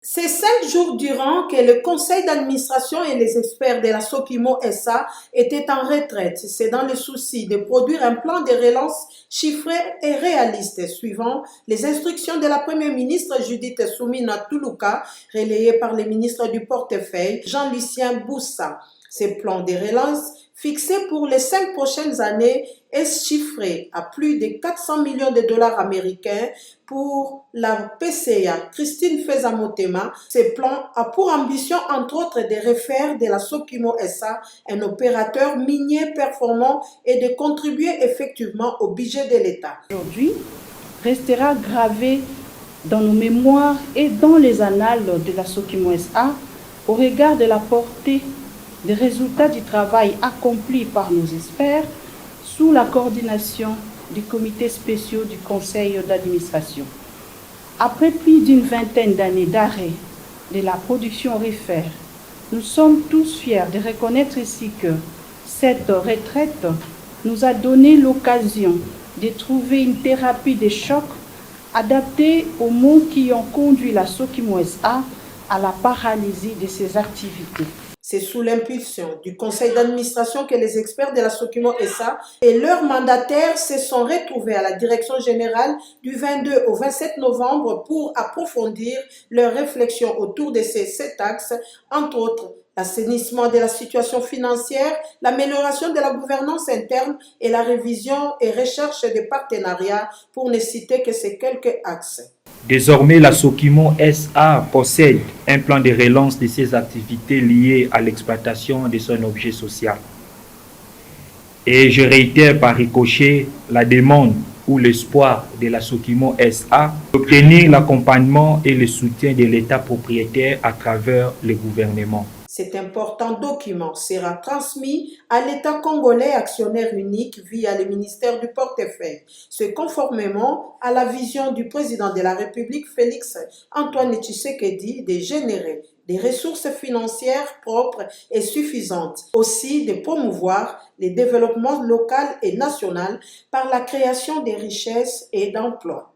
C'est 5 jours durant que le conseil d'administration et les experts de la Sokimo SA étaient en retraite. C'est dans le souci de produire un plan de relance chiffré et réaliste, suivant les instructions de la première ministre Judith Soumina Tuluka, relayées par le ministre du portefeuille Jean-Lucien Boussa. Ce plan de relance, fixé pour les 5 prochaines années, est chiffré à plus de 400 millions de dollars américains pour la PCA. Christine Feza-Motema, ce plan a pour ambition, entre autres, de refaire de la Sokimo SA un opérateur minier performant et de contribuer effectivement au budget de l'État. Aujourd'hui, restera gravé dans nos mémoires et dans les annales de la Sokimo SA au regard de la portée des résultats du travail accompli par nos experts sous la coordination du comité spécial du conseil d'administration. Après plus d'une vingtaine d'années d'arrêt de la production aurifère, nous sommes tous fiers de reconnaître ici que cette retraite nous a donné l'occasion de trouver une thérapie de choc adaptée aux maux qui ont conduit la Sokimo SA à la paralysie de ses activités. C'est sous l'impulsion du conseil d'administration que les experts de la Sokimo SA et leurs mandataires se sont retrouvés à la direction générale du 22 au 27 novembre pour approfondir leurs réflexions autour de ces 7 axes, entre autres l'assainissement de la situation financière, l'amélioration de la gouvernance interne et la révision et recherche des partenariats, pour ne citer que ces quelques axes. Désormais, la Sokimo SA possède un plan de relance de ses activités liées à l'exploitation de son objet social. Et je réitère par ricochet la demande ou l'espoir de la Sokimo SA d'obtenir l'accompagnement et le soutien de l'État propriétaire à travers le gouvernement. Cet important document sera transmis à l'État congolais actionnaire unique via le ministère du portefeuille, ce conformément à la vision du président de la République Félix Antoine Tshisekedi de générer des ressources financières propres et suffisantes, aussi de promouvoir le développement local et national par la création des richesses et d'emplois.